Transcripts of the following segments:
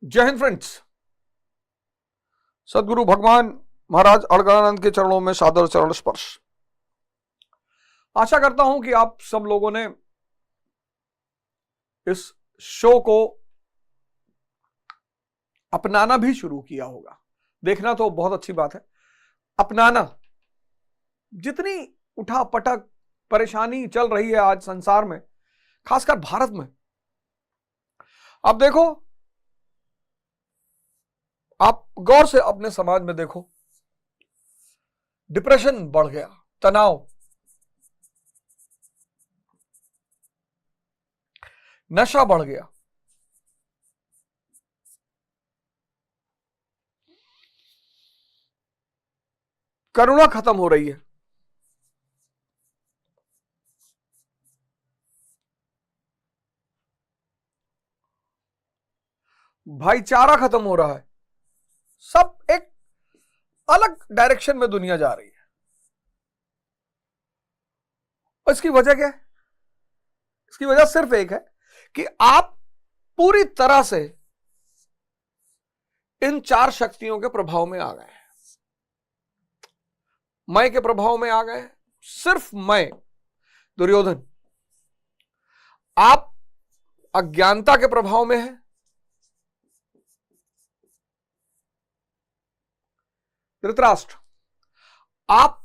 जय हिंद फ्रेंड्स। सदगुरु भगवान महाराज अड़गड़ानंद के चरणों में सादर चरण स्पर्श। आशा करता हूं कि आप सब लोगों ने इस शो को अपनाना भी शुरू किया होगा। देखना तो बहुत अच्छी बात है, अपनाना। जितनी उठा पटक परेशानी चल रही है आज संसार में, खासकर भारत में, अब देखो, आप गौर से अपने समाज में देखो, डिप्रेशन बढ़ गया, तनाव, नशा बढ़ गया, करुणा खत्म हो रही है, भाईचारा खत्म हो रहा है। सब एक अलग डायरेक्शन में दुनिया जा रही है। और इसकी वजह क्या है? इसकी वजह सिर्फ एक है कि आप पूरी तरह से इन चार शक्तियों के प्रभाव में आ गए हैं। मैं के प्रभाव में आ गए, सिर्फ मैं, दुर्योधन। आप अज्ञानता के प्रभाव में है, धृतराष्ट्र। आप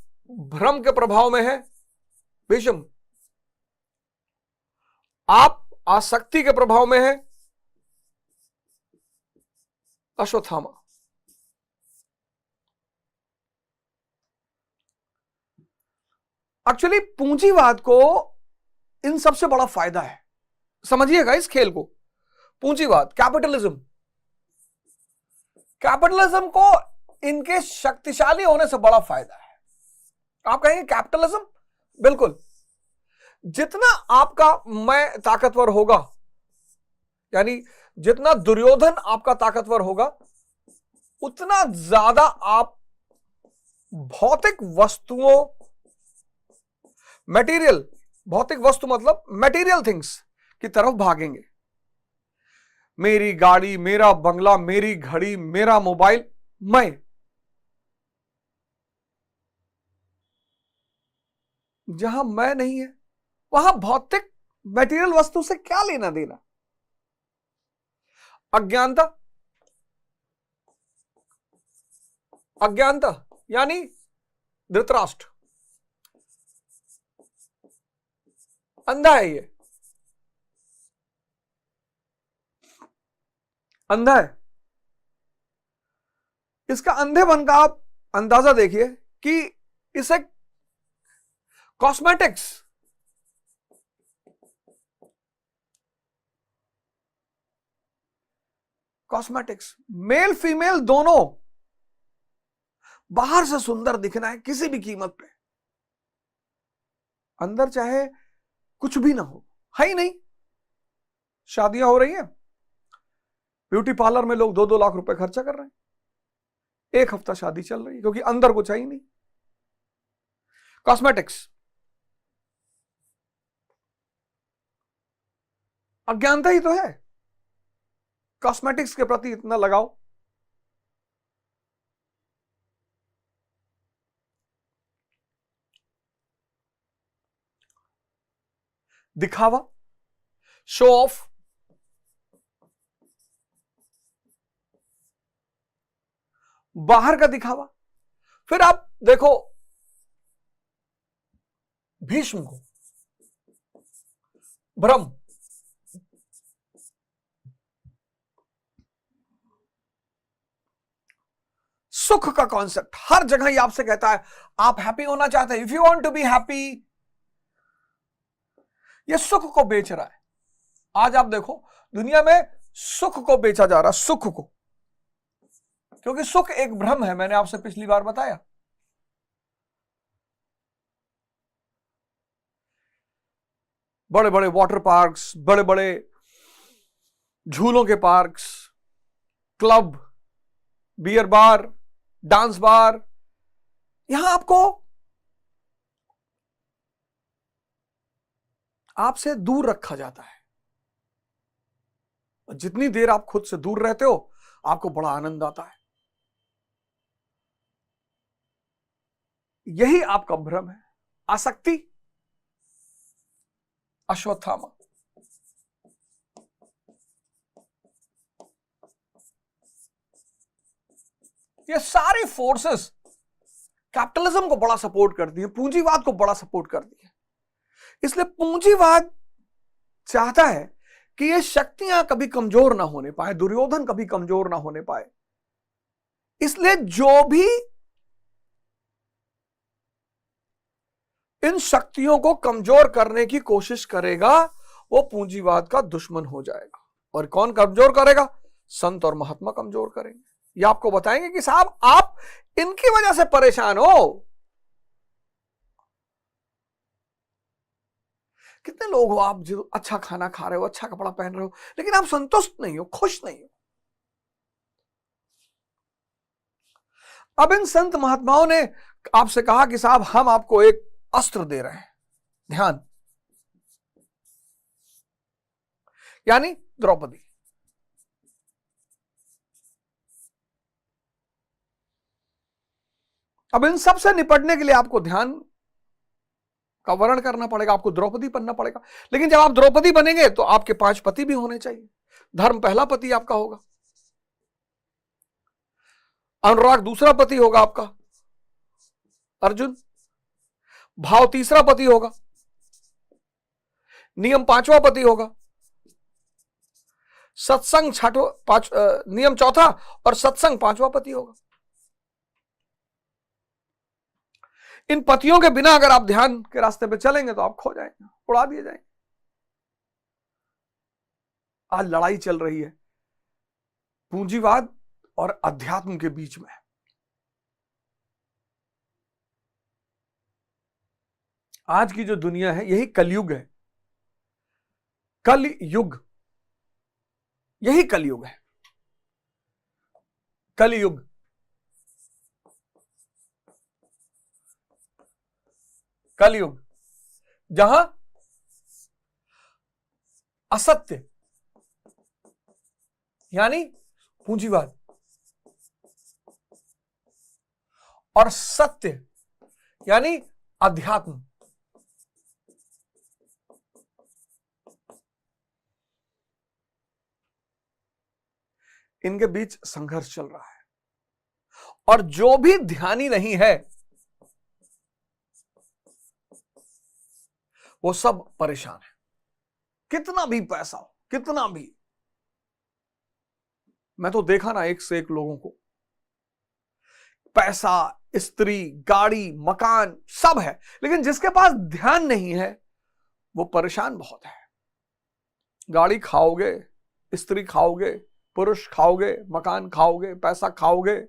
भ्रम के प्रभाव में है, भीष्म। आप आसक्ति के प्रभाव में है, अश्वत्थामा। एक्चुअली पूंजीवाद को इन सबसे बड़ा फायदा है। समझिएगा इस खेल को। पूंजीवाद, कैपिटलिज्म को इनके शक्तिशाली होने से बड़ा फायदा है। आप कहेंगे कैपिटलिज्म, बिल्कुल। जितना आपका मैं ताकतवर होगा, यानी जितना दुर्योधन आपका ताकतवर होगा, उतना ज्यादा आप भौतिक वस्तुओं, मटेरियल, भौतिक वस्तु मतलब मटेरियल थिंग्स की तरफ भागेंगे। मेरी गाड़ी, मेरा बंगला, मेरी घड़ी, मेरा मोबाइल, मैं। जहां मैं नहीं है, वहां भौतिक मटेरियल वस्तु से क्या लेना देना। अज्ञानता, अज्ञानता यानी धृतराष्ट्र अंधा है। ये अंधा है। इसका अंधेपन का आप अंदाजा देखिए कि इसे कॉस्मेटिक्स, मेल फीमेल दोनों, बाहर से सुंदर दिखना है किसी भी कीमत पे, अंदर चाहे कुछ भी ना हो, है ही नहीं। शादियां हो रही हैं, ब्यूटी पार्लर में लोग 2-2 लाख रुपए खर्चा कर रहे हैं, एक हफ्ता शादी चल रही है, क्योंकि अंदर कुछ है ही नहीं। कॉस्मेटिक्स, अज्ञानता ही तो है। कॉस्मेटिक्स के प्रति इतना लगाओ, दिखावा, शो ऑफ, बाहर का दिखावा। फिर आप देखो भीष्म को, भ्रम, सुख का कॉन्सेप्ट हर जगह ही आपसे कहता है आप हैप्पी होना चाहते हैं, if you want to be happy. ये सुख को बेच रहा है। आज आप देखो दुनिया में सुख को बेचा जा रहा है, सुख को, क्योंकि सुख एक भ्रम है। मैंने आपसे पिछली बार बताया। बड़े बड़े वाटर पार्क्स, बड़े बड़े झूलों के parks, club, beer bar, dance bar, यहां आपको आपसे दूर रखा जाता है। जितनी देर आप खुद से दूर रहते हो आपको बड़ा आनंद आता है। यही आपका भ्रम है। आसक्ति, अश्वत्थामा। ये सारी फोर्सेस कैपिटलिज्म को बड़ा सपोर्ट करती है, पूंजीवाद को बड़ा सपोर्ट करती है। इसलिए पूंजीवाद चाहता है कि ये शक्तियां कभी कमजोर ना होने पाए, दुर्योधन कभी कमजोर ना होने पाए। इसलिए जो भी इन शक्तियों को कमजोर करने की कोशिश करेगा वो पूंजीवाद का दुश्मन हो जाएगा। और कौन कमजोर करेगा? संत और महात्मा कमजोर करेंगे। ये आपको बताएंगे कि साहब आप इनकी वजह से परेशान हो। कितने लोग हो आप जो अच्छा खाना खा रहे हो, अच्छा कपड़ा पहन रहे हो, लेकिन आप संतुष्ट नहीं हो, खुश नहीं हो। अब इन संत महात्माओं ने आपसे कहा कि साहब हम आपको एक अस्त्र दे रहे हैं, ध्यान, यानी द्रौपदी। अब इन सब से निपटने के लिए आपको ध्यान का वर्ण करना पड़ेगा, आपको द्रौपदी बनना पड़ेगा। लेकिन जब आप द्रौपदी बनेंगे तो आपके 5 पति भी होने चाहिए। धर्म पहला पति आपका होगा, अनुराग दूसरा पति होगा आपका अर्जुन, भाव तीसरा पति होगा, नियम 5वां पति होगा, सत्संग नियम 4था और सत्संग 5वां पति होगा। इन पतियों के बिना अगर आप ध्यान के रास्ते पे चलेंगे तो आप खो जाएंगे, उड़ा दिए जाएंगे। आज लड़ाई चल रही है पूंजीवाद और अध्यात्म के बीच में। आज की जो दुनिया है यही कलयुग है, कलयुग, यही कलयुग है, कलयुग। कलयुग जहां असत्य यानी पूंजीवाद और सत्य यानी अध्यात्म, इनके बीच संघर्ष चल रहा है। और जो भी ध्यानी नहीं है वो सब परेशान है। कितना भी पैसा हो, कितना भी, मैं तो देखा ना एक से एक लोगों को, पैसा, स्त्री, गाड़ी, मकान सब है, लेकिन जिसके पास ध्यान नहीं है वो परेशान बहुत है। गाड़ी खाओगे, स्त्री खाओगे, पुरुष खाओगे, मकान खाओगे, पैसा खाओगे,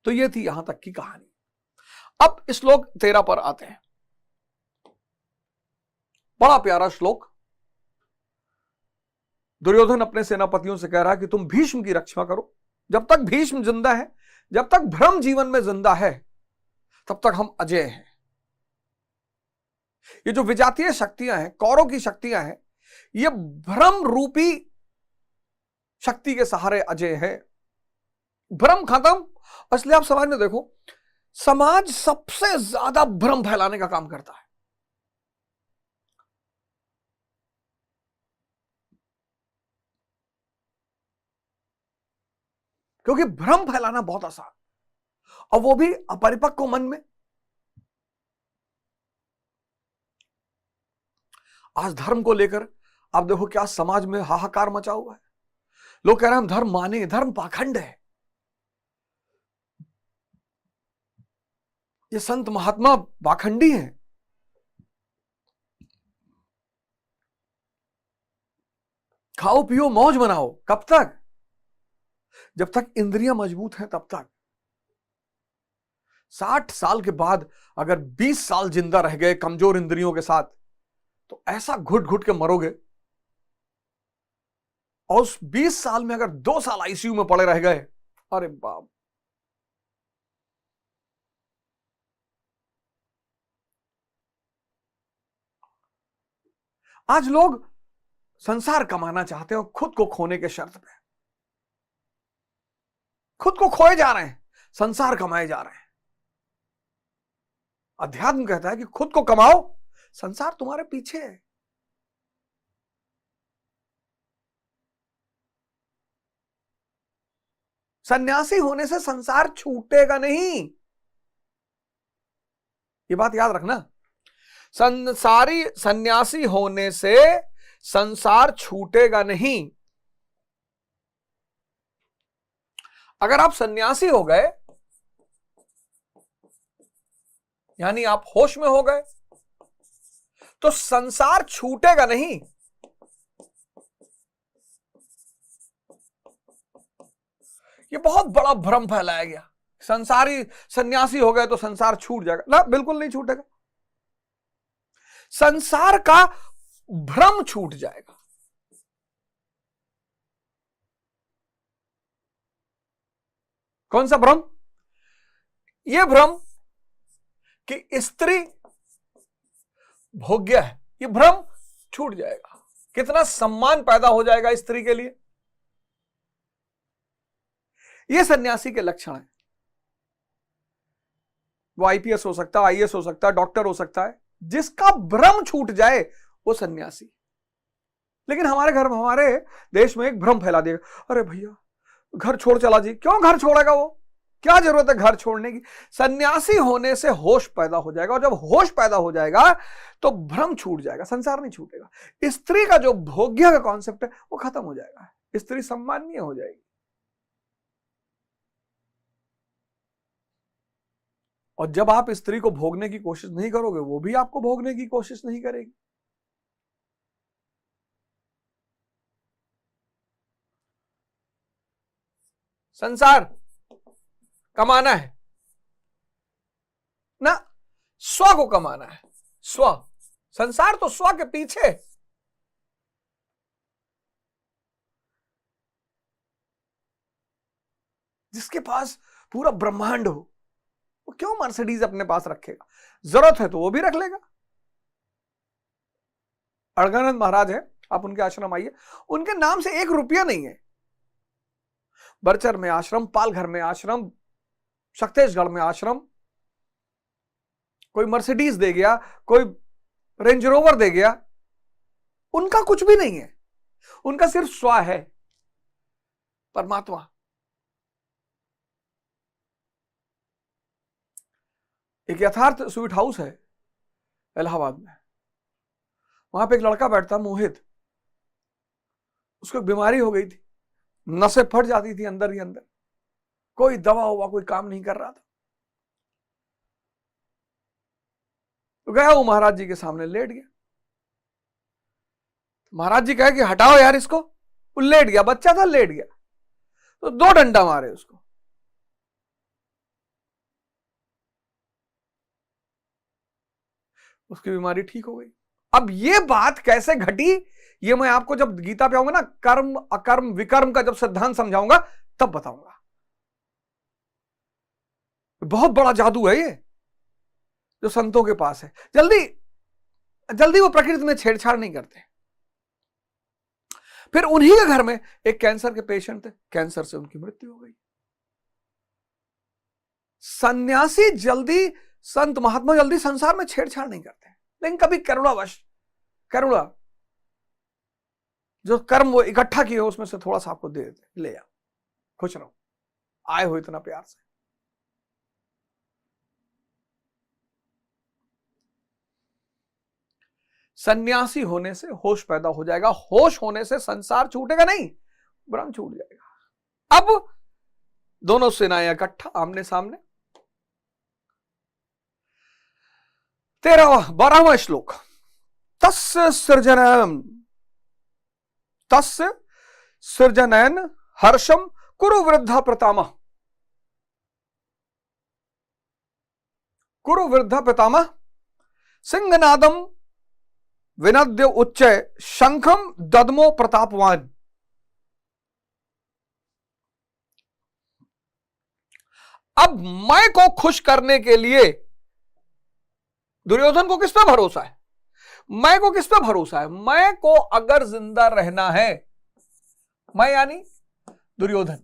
तो ये थी यहां तक की कहानी। अब श्लोक 13 पर आते हैं। बड़ा प्यारा श्लोक। दुर्योधन अपने सेनापतियों से कह रहा है कि तुम भीष्म की रक्षा करो। जब तक भीष्म जिंदा है, जब तक भ्रम जीवन में जिंदा है, तब तक हम अजय हैं। ये जो विजातीय शक्तियां हैं, कौरव की शक्तियां हैं, ये भ्रम रूपी शक्ति के सहारे अजय है। भ्रम खत्म। इसलिए आप समाज में देखो, समाज सबसे ज्यादा भ्रम फैलाने का काम करता है। क्योंकि भ्रम फैलाना बहुत आसान, और वो भी अपरिपक्व मन में। आज धर्म को लेकर आप देखो क्या समाज में हाहाकार मचा हुआ है। लोग कह रहे हैं हम धर्म माने, धर्म पाखंड है। ये संत महात्मा पाखंडी हैं। खाओ पियो मौज मनाओ, कब तक? जब तक इंद्रियां मजबूत हैं तब तक। 60 साल के बाद अगर 20 साल जिंदा रह गए कमजोर इंद्रियों के साथ, तो ऐसा घुट घुट के मरोगे। और उस 20 साल में अगर 2 साल आईसीयू में पड़े रह गए, अरे बाप। आज लोग संसार कमाना चाहते हैं और खुद को खोने के शर्त पे खुद को खोए जा रहे हैं, संसार कमाए जा रहे हैं। अध्यात्म कहता है कि खुद को कमाओ, संसार तुम्हारे पीछे है। सन्यासी होने से संसार छूटेगा नहीं, ये बात याद रखना। सन्यासी होने से संसार छूटेगा नहीं। अगर आप सन्यासी हो गए यानी आप होश में हो गए तो संसार छूटेगा नहीं। ये बहुत बड़ा भ्रम फैलाया गया, संसारी सन्यासी हो गए तो संसार छूट जाएगा ना, बिल्कुल नहीं छूटेगा। संसार का भ्रम छूट जाएगा। कौन सा भ्रम? यह भ्रम कि स्त्री भोग्य है, यह भ्रम छूट जाएगा। कितना सम्मान पैदा हो जाएगा स्त्री के लिए। यह सन्यासी के लक्षण है। वो आईपीएस हो सकता है, आईएएस हो सकता है, डॉक्टर हो सकता है, जिसका भ्रम छूट जाए वो सन्यासी। लेकिन हमारे घर में, हमारे देश में एक भ्रम फैला देगा, अरे भैया घर छोड़ चला जी। क्यों घर छोड़ेगा वो? क्या जरूरत है घर छोड़ने की? सन्यासी होने से होश पैदा हो जाएगा, और जब होश पैदा हो जाएगा तो भ्रम छूट जाएगा, संसार नहीं छूटेगा। स्त्री का जो भोग्य का कॉन्सेप्ट है वो खत्म हो जाएगा, स्त्री सम्माननीय हो जाएगी। और जब आप स्त्री को भोगने की कोशिश नहीं करोगे, वो भी आपको भोगने की कोशिश नहीं करेगी। संसार कमाना है ना, स्व को कमाना है। स्व, संसार तो स्व के पीछे। जिसके पास पूरा ब्रह्मांड हो वो क्यों मर्सिडीज अपने पास रखेगा? जरूरत है तो वो भी रख लेगा। अड़गानंद महाराज है, आप उनके आश्रम आइए, उनके नाम से 1 रुपया नहीं है। बरचर में आश्रम, पालघर में आश्रम, शक्तेशगढ़ में आश्रम, कोई मर्सिडीज दे गया, कोई रेंज रोवर दे गया, उनका कुछ भी नहीं है। उनका सिर्फ स्व है, परमात्मा। एक यथार्थ स्वीट हाउस है इलाहाबाद में, वहां पे एक लड़का बैठता, मोहित। उसको एक बीमारी हो गई थी, नसें फट जाती थी अंदर ही अंदर, कोई दवा हुआ कोई काम नहीं कर रहा था। तो गया वो महाराज जी के सामने, लेट गया। महाराज जी कहे कि हटाओ यार इसको। वो लेट गया, बच्चा था, लेट गया। तो 2 डंडा मारे उसको। उसकी बीमारी ठीक हो गई। अब ये बात कैसे घटी, ये मैं आपको जब गीता पे आऊंगा ना, कर्म अकर्म विकर्म का जब सिद्धांत समझाऊंगा तब बताऊंगा। बहुत बड़ा जादू है ये जो संतों के पास है। जल्दी जल्दी वो प्रकृति में छेड़छाड़ नहीं करते। फिर उन्हीं के घर में एक कैंसर के पेशेंट थे, कैंसर से उनकी मृत्यु हो गई। सन्यासी जल्दी, संत महात्मा जल्दी संसार में छेड़छाड़ नहीं करते, लेकिन कभी करुणावश, करुणा जो कर्म वो इकट्ठा किए हो उसमें से थोड़ा सा आपको दे देते, ले आओ, खुश रहो, आए हो इतना प्यार से। सन्यासी होने से होश पैदा हो जाएगा, होश होने से संसार छूटेगा नहीं, भ्रम छूट जाएगा। अब दोनों सेनाएं इकट्ठा, आमने सामने। 12वां श्लोक, तस्य सृजनयन हर्षम कुरु वृद्धा प्रतामह। कुरु वृद्धा पितामह सिंहनादम विनद्य उच्चय शंखम दद्मो प्रतापवान। अब मैं को खुश करने के लिए दुर्योधन को किस पे भरोसा है? मैं को किस पे भरोसा है? मैं को अगर जिंदा रहना है, मैं यानी दुर्योधन।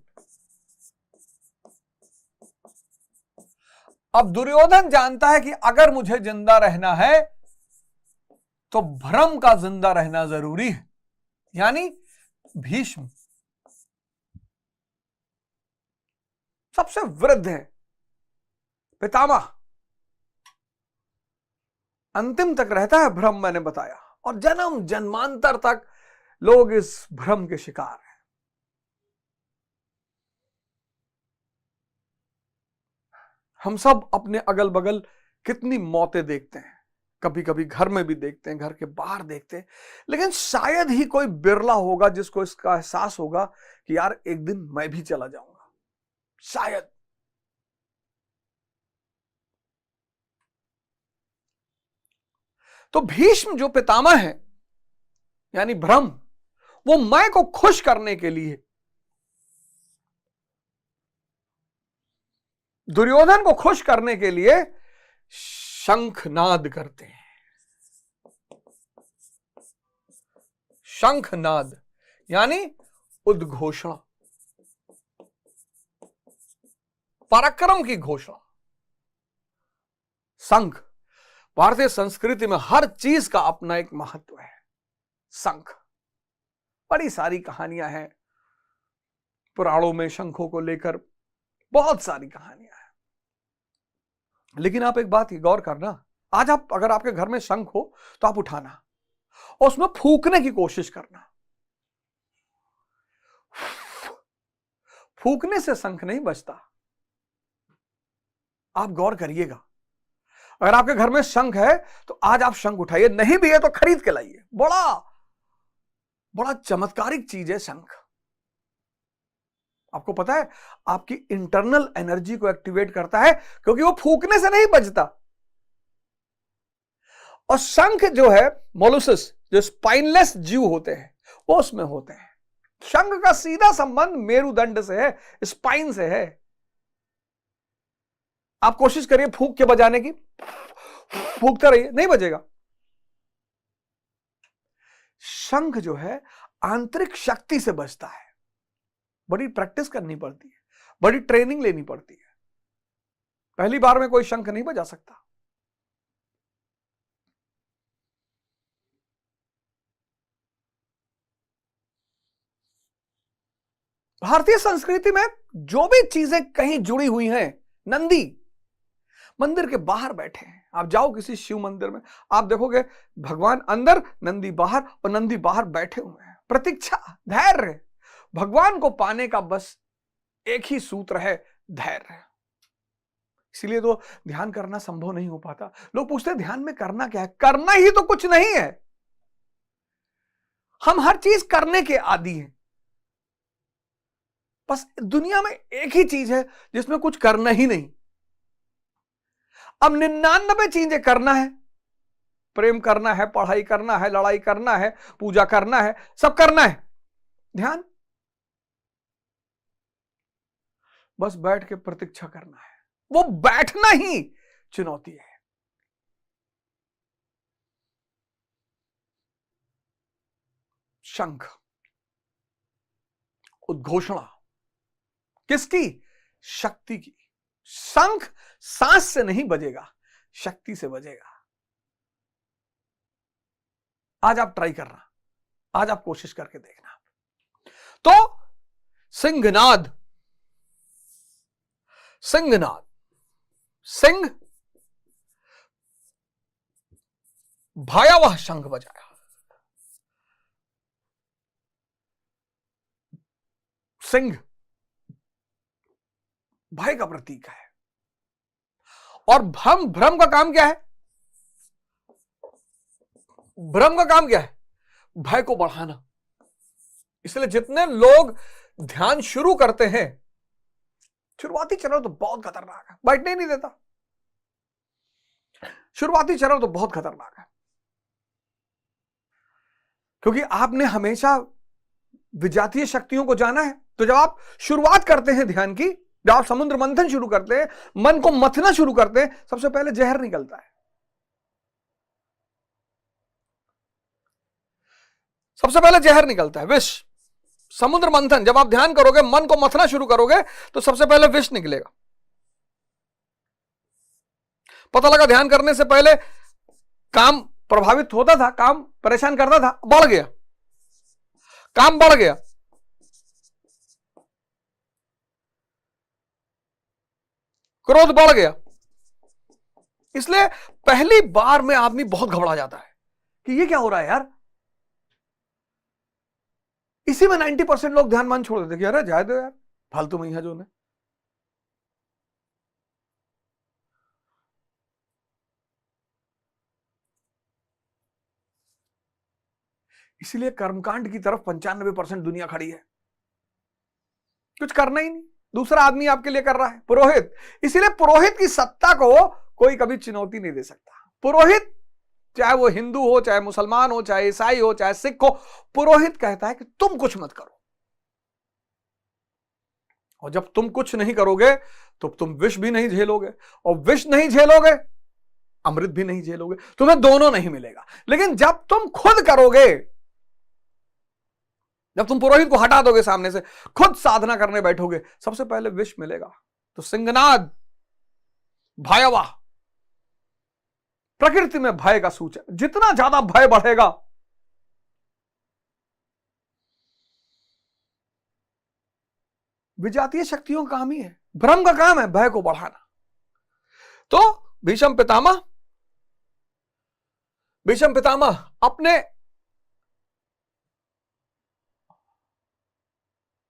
अब दुर्योधन जानता है कि अगर मुझे जिंदा रहना है तो भ्रम का जिंदा रहना जरूरी है, यानी भीष्म सबसे वृद्ध है, पितामह, अंतिम तक रहता है भ्रम, मैंने बताया, और जन्म जन्मांतर तक लोग इस भ्रम के शिकार हैं। हम सब अपने अगल बगल कितनी मौतें देखते हैं, कभी कभी घर में भी देखते हैं, घर के बाहर देखते हैं, लेकिन शायद ही कोई बिरला होगा जिसको इसका एहसास होगा कि यार एक दिन मैं भी चला जाऊंगा, शायद। तो भीष्म जो पितामह है यानी भ्रम, वो मैं को खुश करने के लिए दुर्योधन को खुश करने के लिए शंखनाद करते हैं। शंखनाद यानी उद्घोषणा, पराक्रम की घोषणा। शंख, भारतीय संस्कृति में हर चीज का अपना एक महत्व है। शंख, बड़ी सारी कहानियां हैं पुराणों में शंखों को लेकर, बहुत सारी कहानियां हैं। लेकिन आप एक बात गौर करना, आज आप अगर आपके घर में शंख हो तो आप उठाना और उसमें फूंकने की कोशिश करना। फूंकने से शंख नहीं बजता, आप गौर करिएगा। अगर आपके घर में शंख है तो आज आप शंख उठाइए, नहीं भी है तो खरीद के लाइए। बड़ा बड़ा चमत्कारिक चीज है शंख। आपको पता है, आपकी इंटरनल एनर्जी को एक्टिवेट करता है, क्योंकि वो फूंकने से नहीं बजता। और शंख जो है, मोलुसस, जो स्पाइनलेस जीव होते हैं, वो उसमें होते हैं। शंख का सीधा संबंध मेरुदंड से है, स्पाइन से है। आप कोशिश करिए फूंक के बजाने की, फूंकते रहिए, नहीं बजेगा। शंख जो है आंतरिक शक्ति से बजता है। बड़ी प्रैक्टिस करनी पड़ती है, बड़ी ट्रेनिंग लेनी पड़ती है। पहली बार में कोई शंख नहीं बजा सकता। भारतीय संस्कृति में जो भी चीजें कहीं जुड़ी हुई हैं, नंदी मंदिर के बाहर बैठे हैं। आप जाओ किसी शिव मंदिर में, आप देखोगे भगवान अंदर, नंदी बाहर, और नंदी बाहर बैठे हुए हैं। प्रतीक्षा, धैर्य। भगवान को पाने का बस एक ही सूत्र है, धैर्य। इसीलिए तो ध्यान करना संभव नहीं हो पाता। लोग पूछते हैं ध्यान में करना क्या है? करना ही तो कुछ नहीं है। हम हर चीज करने के आदी हैं। बस दुनिया में एक ही चीज है जिसमें कुछ करना ही नहीं। अब 99 चीजें करना है। प्रेम करना है, पढ़ाई करना है, लड़ाई करना है, पूजा करना है, सब करना है। ध्यान, बस बैठ के प्रतीक्षा करना है। वो बैठना ही चुनौती है। शंख, उद्घोषणा, किसकी? शक्ति की। शंख सांस से नहीं बजेगा, शक्ति से बजेगा। आज आप ट्राई करना, आज आप कोशिश करके देखना। तो सिंहनाद, सिंहनाद, सिंह भयावह शंख बजाया। सिंह भय का प्रतीक है। और भ्रम का काम क्या है? भ्रम का काम क्या है? भय को बढ़ाना। इसलिए जितने लोग ध्यान शुरू करते हैं, शुरुआती चरण तो बहुत खतरनाक है, बैठने ही नहीं देता। शुरुआती चरण तो बहुत खतरनाक है, क्योंकि आपने हमेशा विजातीय शक्तियों को जाना है। तो जब आप शुरुआत करते हैं ध्यान की, जब आप समुद्र मंथन शुरू करते हैं, मन को मथना शुरू करते हैं, सबसे पहले जहर निकलता है। सबसे पहले जहर निकलता है, विष। समुद्र मंथन, जब आप ध्यान करोगे, मन को मथना शुरू करोगे, तो सबसे पहले विष निकलेगा। पता लगा ध्यान करने से पहले काम प्रभावित होता था, काम परेशान करता था, बढ़ गया, काम बढ़ गया। क्रोध बढ़ गया। इसलिए पहली बार में आदमी बहुत घबरा जाता है कि ये क्या हो रहा है यार। इसी में 90% लोग ध्यान मान छोड़ देते कि अरे जाए दो यार, फालतू में ही है जो ने। इसीलिए कर्मकांड की तरफ 95% दुनिया खड़ी है, कुछ करना ही नहीं, दूसरा आदमी आपके लिए कर रहा है, पुरोहित। इसीलिए पुरोहित की सत्ता को कोई कभी चुनौती नहीं दे सकता। पुरोहित, चाहे वो हिंदू हो, चाहे मुसलमान हो, चाहे ईसाई हो, चाहे सिख हो, पुरोहित कहता है कि तुम कुछ मत करो। और जब तुम कुछ नहीं करोगे तो तुम विष भी नहीं झेलोगे, और विष नहीं झेलोगे, अमृत भी नहीं झेलोगे, तुम्हें दोनों नहीं मिलेगा। लेकिन जब तुम खुद करोगे, जब तुम पुरोहित को हटा दोगे सामने से, खुद साधना करने बैठोगे, सबसे पहले विष मिलेगा। तो सिंहनाद भयावह, प्रकृति में भय का सूचक। जितना ज्यादा भय बढ़ेगा, विजातीय शक्तियों का काम ही है, भ्रम का काम है भय को बढ़ाना। तो भीष्म पितामह अपने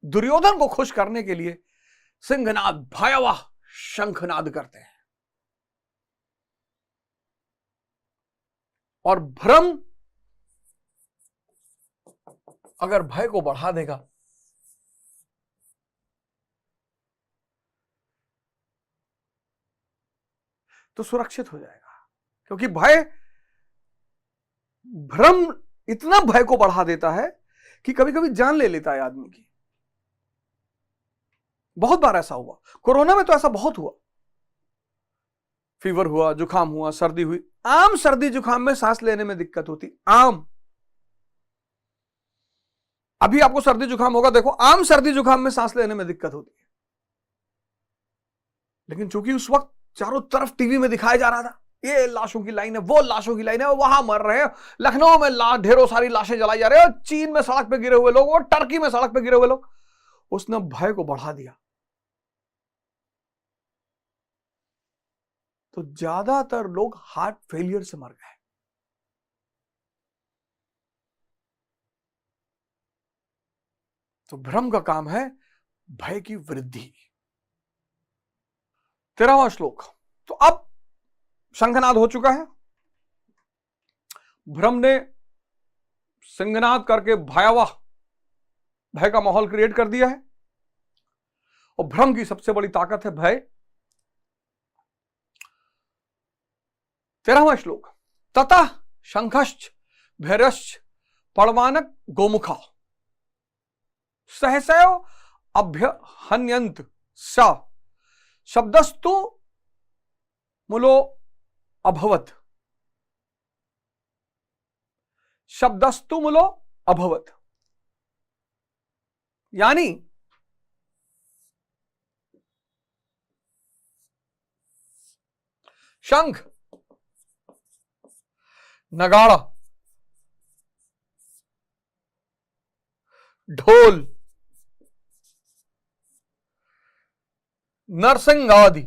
दुर्योधन को खुश करने के लिए सिंहनाद, भयावह शंखनाद करते हैं। और भ्रम अगर भय को बढ़ा देगा, तो सुरक्षित हो जाएगा। क्योंकि भ्रम इतना भय को बढ़ा देता है कि कभी कभी जान ले लेता है आदमी की। बहुत बार ऐसा हुआ, कोरोना में तो ऐसा बहुत हुआ। फीवर हुआ, जुकाम हुआ, सर्दी हुई। आम सर्दी जुकाम में सांस लेने में दिक्कत होती, आम। अभी आपको सर्दी जुकाम होगा, देखो, आम सर्दी जुकाम में सांस लेने में दिक्कत होती है। लेकिन चूंकि उस वक्त चारों तरफ टीवी में दिखाया जा रहा था, ये लाशों की लाइन है, वो लाशों की लाइन है, वहां मर रहे हैं, लखनऊ में ढेरों सारी लाशें जलाई जा रही है, चीन में सड़क पे गिरे हुए लोग, और टर्की में सड़क पे गिरे हुए लोग, उसने भय को बढ़ा दिया। तो ज्यादातर लोग हार्ट फेलियर से मर गए। तो भ्रम का काम है भय की वृद्धि। 13वां श्लोक। तो अब शंखनाद हो चुका है, भ्रम ने सिंहनाद करके भयावह भय का माहौल क्रिएट कर दिया है। और भ्रम की सबसे बड़ी ताकत है भय। 13वां श्लोक। ततः शंखश्च भैरश्च पड़वानक गोमुखा सहसैव अभ्यहन्यन्त स शब्दस्तु मूलो अभवत। शब्दस्तु मूलो अभवत, यानी शंख, नगाड़ा, ढोल, नरसिंह आदि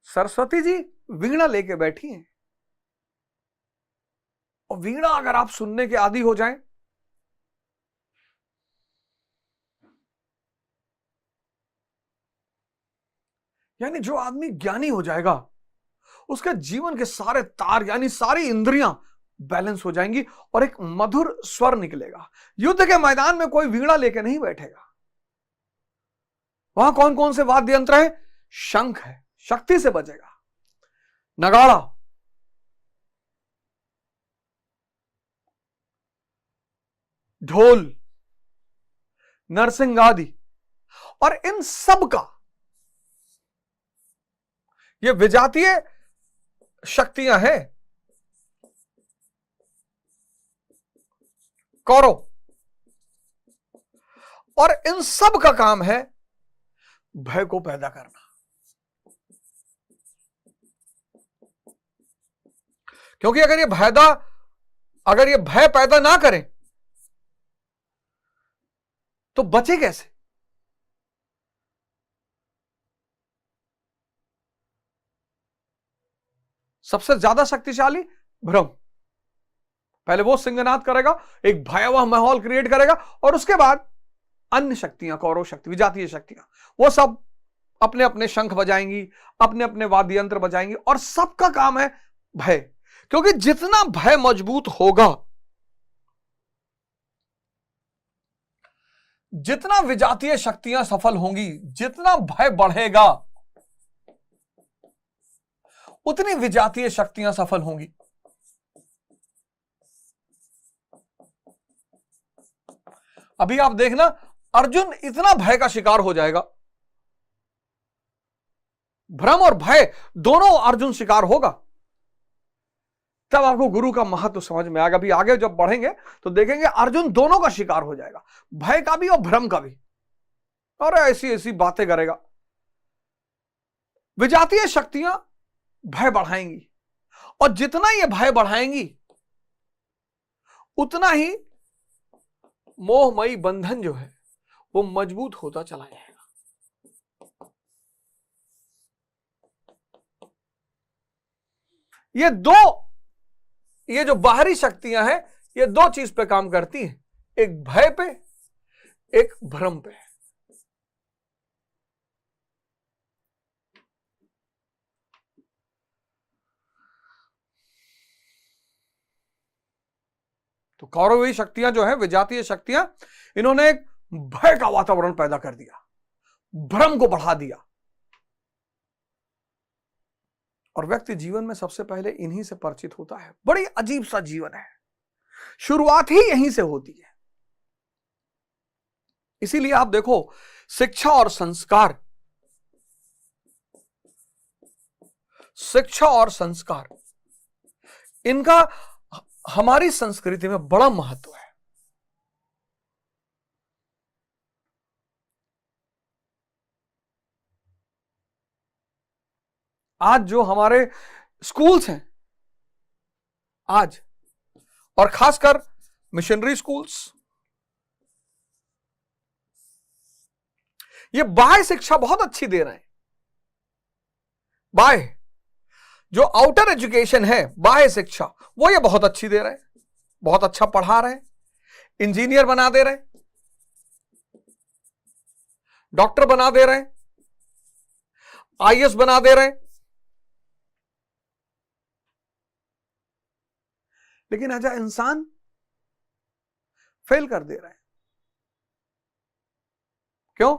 सरस्वती जी वीणा लेके बैठी हैं। और वीणा अगर आप सुनने के आदी हो जाएं, यानी जो आदमी ज्ञानी हो जाएगा, उसके जीवन के सारे तार यानी सारी इंद्रियां बैलेंस हो जाएंगी और एक मधुर स्वर निकलेगा। युद्ध के मैदान में कोई वीणा लेके नहीं बैठेगा। वहां कौन कौन से वाद्य यंत्र है? शंख है, शक्ति से बजेगा, नगाड़ा, ढोल, नरसिंह आदि, और इन सब का ये विजातीय शक्तियां हैं। कौरव, और इन सब का काम है भय को पैदा करना। क्योंकि अगर ये भय पैदा ना करें तो बचे कैसे? सबसे ज्यादा शक्तिशाली भ्रम। पहले वो सिंहनाद करेगा, एक भयावह माहौल क्रिएट करेगा, और उसके बाद अन्य शक्तियां, कौरव शक्ति, विजातीय शक्तियां, वो सब अपने अपने शंख बजाएंगी, अपने अपने वाद्य यंत्र बजाएंगी, और सबका काम है भय। क्योंकि जितना भय मजबूत होगा, जितना विजातीय शक्तियां सफल होंगी, जितना भय बढ़ेगा, उतनी विजातीय शक्तियां सफल होंगी। अभी आप देखना, अर्जुन इतना भय का शिकार हो जाएगा, भ्रम और भय दोनों अर्जुन शिकार होगा, तब आपको गुरु का महत्व समझ में आएगा। अभी आगे जब बढ़ेंगे तो देखेंगे अर्जुन दोनों का शिकार हो जाएगा, भय का भी और भ्रम का भी, और ऐसी ऐसी बातें करेगा। विजातीय शक्तियां भय बढ़ाएंगी, और जितना ये भय बढ़ाएंगी उतना ही मोहमयी बंधन जो है वो मजबूत होता चला जाएगा। ये जो बाहरी शक्तियां हैं, ये दो चीज पे काम करती हैं, एक भय पे, एक भ्रम पे। तो कौरवी शक्तियां जो है, विजातीय शक्तियां, इन्होंने एक भय का वातावरण पैदा कर दिया, भ्रम को बढ़ा दिया, और व्यक्ति जीवन में सबसे पहले इन्हीं से परिचित होता है। बड़ी अजीब सा जीवन है, शुरुआत ही यहीं से होती है। इसीलिए आप देखो, शिक्षा और संस्कार, इनका हमारी संस्कृति में बड़ा महत्व है। आज जो हमारे स्कूल्स हैं आज, और खासकर मिशनरी स्कूल्स, ये बाह्य शिक्षा बहुत अच्छी दे रहे हैं। बाह्य जो आउटर एजुकेशन है, बाह्य शिक्षा, वो ये बहुत अच्छी दे रहे हैं, बहुत अच्छा पढ़ा रहे हैं, इंजीनियर बना दे रहे हैं, डॉक्टर बना दे रहे हैं, आईएएस बना दे रहे हैं। लेकिन ऐसा इंसान फेल कर दे रहा है। क्यों?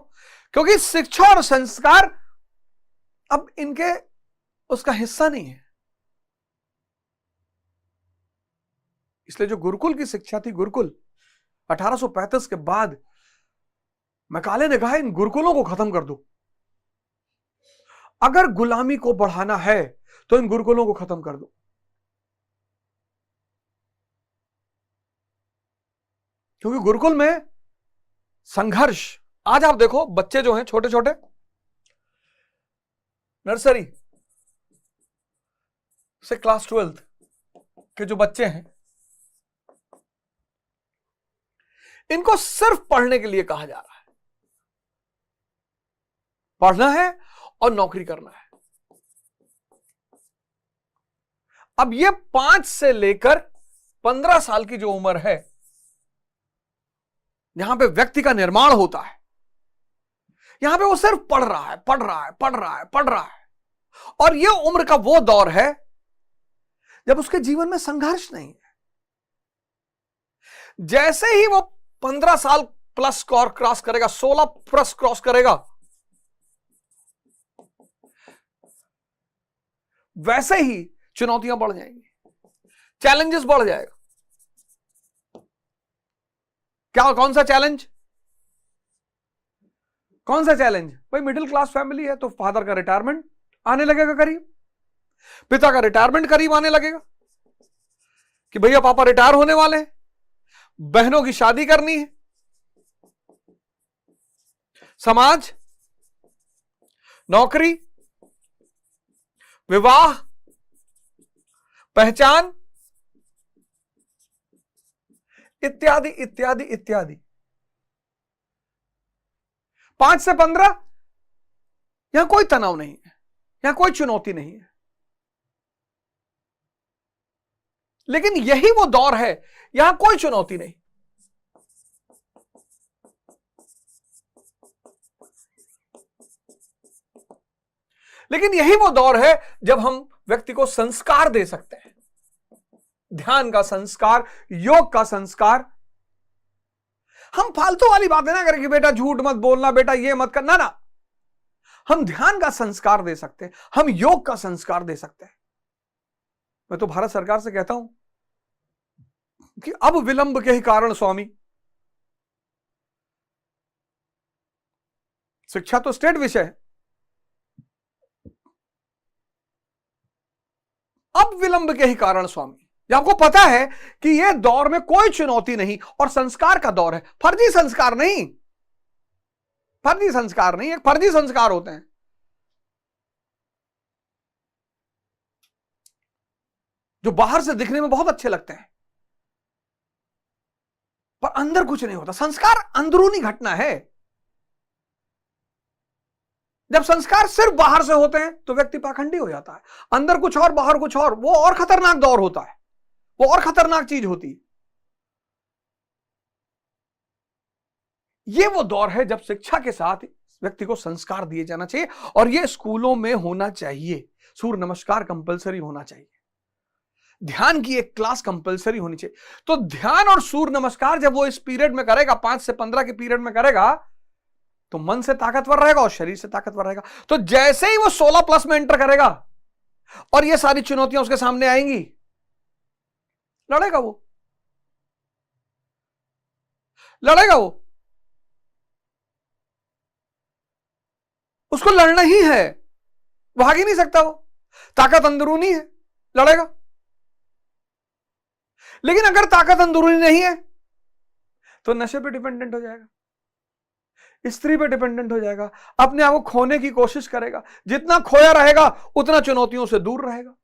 क्योंकि शिक्षा और संस्कार अब इनके उसका हिस्सा नहीं है। इसलिए जो गुरुकुल की शिक्षा थी, गुरुकुल 1835 के बाद मैकाले ने कहा, इन गुरुकुलों को खत्म कर दो। अगर गुलामी को बढ़ाना है तो इन गुरुकुलों को खत्म कर दो। क्योंकि गुरुकुल में संघर्ष, आज आप देखो बच्चे जो हैं छोटे छोटे, नर्सरी से क्लास 12 के जो बच्चे हैं, इनको सिर्फ पढ़ने के लिए कहा जा रहा है। पढ़ना है और नौकरी करना है। अब ये 5 से लेकर 15 साल की जो उम्र है, यहां पे व्यक्ति का निर्माण होता है, यहां पे वो सिर्फ पढ़ रहा है। और ये उम्र का वो दौर है जब उसके जीवन में संघर्ष नहीं है। जैसे ही वो 15 साल प्लस क्रॉस करेगा, 16 प्लस क्रॉस करेगा, वैसे ही चुनौतियां बढ़ जाएंगी, चैलेंजेस बढ़ जाएगा। क्या, कौन सा चैलेंज? कौन सा चैलेंज? भाई मिडिल क्लास फैमिली है तो फादर का रिटायरमेंट आने लगेगा करीब, पिता का रिटायरमेंट करीब आने लगेगा कि भैया पापा रिटायर होने वाले हैं, बहनों की शादी करनी है, समाज, नौकरी, विवाह, पहचान, इत्यादि इत्यादि इत्यादि। 5 से 15 यहां कोई तनाव नहीं है, यहां कोई चुनौती नहीं है। लेकिन यही वो दौर है, यहां कोई चुनौती नहीं। लेकिन यही वो दौर है जब हम व्यक्ति को संस्कार दे सकते हैं, ध्यान का संस्कार, योग का संस्कार। हम फालतू वाली बातें ना करें कि बेटा झूठ मत बोलना, बेटा ये मत करना, ना। हम ध्यान का संस्कार दे सकते हैं, हम योग का संस्कार दे सकते हैं। मैं तो भारत सरकार से कहता हूं कि अब विलंब के ही कारण स्वामी, शिक्षा तो स्टेट विषय है, अब विलंब के ही कारण स्वामी। आपको पता है कि यह दौर में कोई चुनौती नहीं और संस्कार का दौर है, फर्जी संस्कार नहीं, फर्जी संस्कार नहीं, एक फर्जी संस्कार होते हैं। जो बाहर से दिखने में बहुत अच्छे लगते हैं पर अंदर कुछ नहीं होता। संस्कार अंदरूनी घटना है। जब संस्कार सिर्फ बाहर से होते हैं तो व्यक्ति पाखंडी हो जाता है, अंदर कुछ और बाहर कुछ और, वो और खतरनाक दौर होता है, वो और खतरनाक चीज होती है। ये वो दौर है जब शिक्षा के साथ व्यक्ति को संस्कार दिए जाना चाहिए और ये स्कूलों में होना चाहिए। सूर्य नमस्कार कंपलसरी होना चाहिए, ध्यान की एक क्लास कंपलसरी होनी चाहिए। तो ध्यान और सूर्य नमस्कार जब वो इस पीरियड में करेगा, 5 से 15 के पीरियड में करेगा, तो मन से ताकतवर रहेगा और शरीर से ताकतवर रहेगा। तो जैसे ही वो 16+ में एंटर करेगा और ये सारी चुनौतियां उसके सामने आएंगी, लड़ेगा वो, लड़ेगा वो, उसको लड़ना ही है, भाग ही नहीं सकता वो, ताकत अंदरूनी है, लड़ेगा। लेकिन अगर ताकत अंदरूनी नहीं है तो नशे पे डिपेंडेंट हो जाएगा, स्त्री पे डिपेंडेंट हो जाएगा, अपने आप को खोने की कोशिश करेगा। जितना खोया रहेगा उतना चुनौतियों से दूर रहेगा।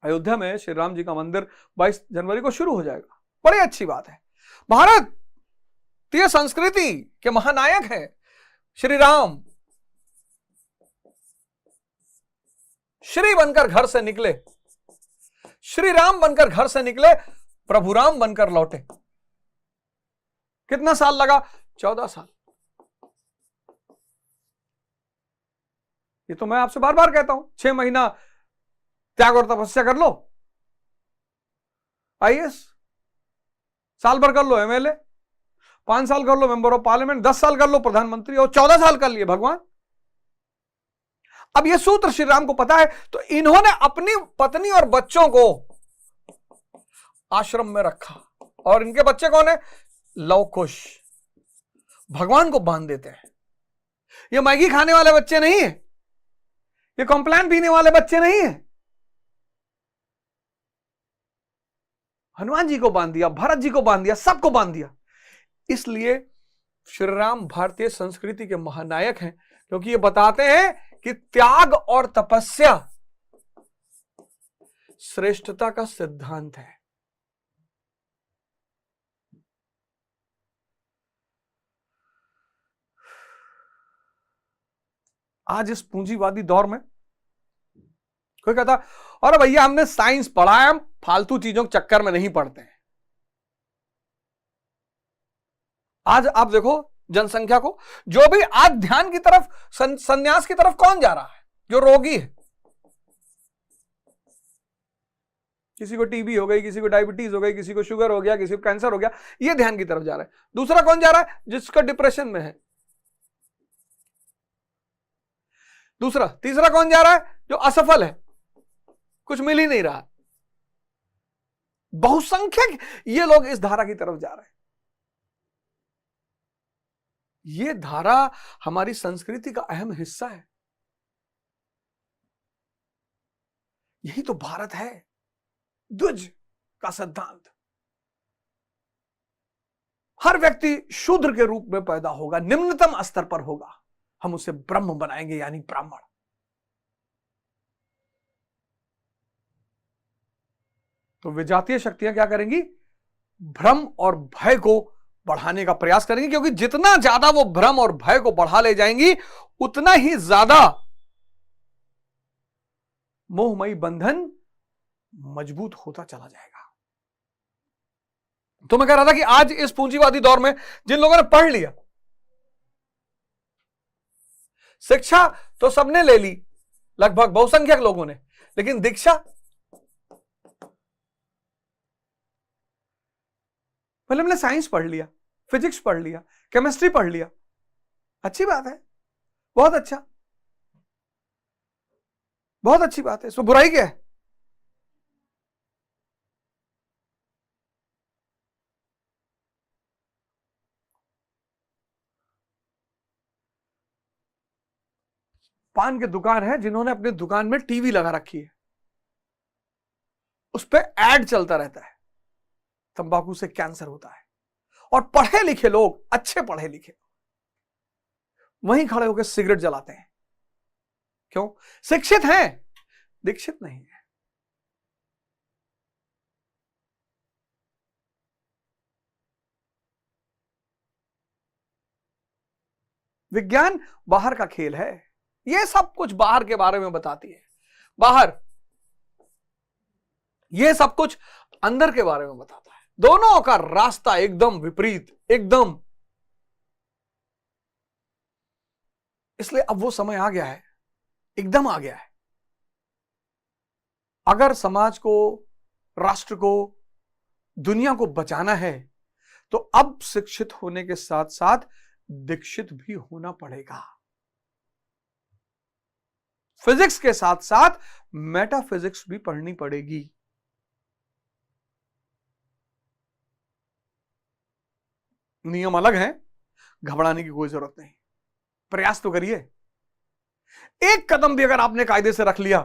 अयोध्या में श्री राम जी का मंदिर 22 जनवरी को शुरू हो जाएगा, बड़ी अच्छी बात है। भारतीय संस्कृति के महानायक हैं श्री राम। श्री बनकर घर से निकले, श्री राम बनकर घर से निकले, प्रभु राम बनकर लौटे। कितना साल लगा? 14 साल। ये तो मैं आपसे बार बार कहता हूं, 6 महीना त्याग और तपस्या कर लो आईएएस, साल भर कर लो एमएलए, 5 साल कर लो मेंबर ऑफ पार्लियामेंट, 10 साल कर लो प्रधानमंत्री, और 14 साल कर लिए भगवान। अब यह सूत्र श्री राम को पता है, तो इन्होंने अपनी पत्नी और बच्चों को आश्रम में रखा। और इनके बच्चे कौन है? लव कुश, भगवान को बांध देते हैं। ये मैगी खाने वाले बच्चे नहीं है, ये कॉम्प्लान पीने वाले बच्चे नहीं है। हनुमान जी को बांध दिया, भरत जी को बांध दिया, सबको बांध दिया। इसलिए श्री राम भारतीय संस्कृति के महानायक हैं, क्योंकि ये बताते हैं कि त्याग और तपस्या श्रेष्ठता का सिद्धांत है। आज इस पूंजीवादी दौर में कोई कहता अरे भैया हमने साइंस पढ़ा है, हम फालतू चीजों के चक्कर में नहीं पड़ते हैं। आज आप देखो जनसंख्या को, जो भी आज ध्यान की तरफ, संन्यास की तरफ कौन जा रहा है? जो रोगी है, किसी को टीबी हो गई, किसी को डायबिटीज हो गई, किसी को शुगर हो गया, किसी को कैंसर हो गया, ये ध्यान की तरफ जा रहा है। दूसरा कौन जा रहा है? जिसका डिप्रेशन में है। दूसरा, तीसरा कौन जा रहा है? जो असफल है, कुछ मिल ही नहीं रहा। बहुसंख्यक ये लोग इस धारा की तरफ जा रहे हैं। ये धारा हमारी संस्कृति का अहम हिस्सा है। यही तो भारत है, द्विज का सिद्धांत। हर व्यक्ति शूद्र के रूप में पैदा होगा, निम्नतम स्तर पर होगा, हम उसे ब्रह्म बनाएंगे यानी ब्राह्मण। तो विजातीय शक्तियां क्या करेंगी? भ्रम और भय को बढ़ाने का प्रयास करेंगी, क्योंकि जितना ज्यादा वो भ्रम और भय को बढ़ा ले जाएंगी उतना ही ज्यादा मोहमयी बंधन मजबूत होता चला जाएगा। तो मैं कह रहा था कि आज इस पूंजीवादी दौर में जिन लोगों ने पढ़ लिया, शिक्षा तो सबने ले ली, लगभग बहुसंख्यक लोगों ने, लेकिन दीक्षा, मतलब हमने साइंस पढ़ लिया, फिजिक्स पढ़ लिया, केमिस्ट्री पढ़ लिया, अच्छी बात है, बहुत अच्छा, बहुत अच्छी बात है, इसमें बुराई क्या है? पान की दुकान है जिन्होंने अपनी दुकान में टीवी लगा रखी है, उस पर एड चलता रहता है, तंबाकू से कैंसर होता है, और पढ़े लिखे लोग, अच्छे पढ़े लिखे, वहीं खड़े होकर सिगरेट जलाते हैं। क्यों? शिक्षित हैं, दीक्षित नहीं है। विज्ञान बाहर का खेल है, यह सब कुछ बाहर के बारे में बताती है, बाहर यह सब कुछ अंदर के बारे में बताता है। दोनों का रास्ता एकदम विपरीत, एकदम। इसलिए अब वो समय आ गया है, एकदम आ गया है। अगर समाज को, राष्ट्र को, दुनिया को बचाना है तो अब शिक्षित होने के साथ साथ दीक्षित भी होना पड़ेगा। फिजिक्स के साथ साथ मेटाफिजिक्स भी पढ़नी पड़ेगी। नियम अलग हैं, घबराने की कोई जरूरत नहीं, प्रयास तो करिए। एक कदम भी अगर आपने कायदे से रख लिया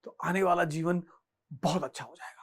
तो आने वाला जीवन बहुत अच्छा हो जाएगा।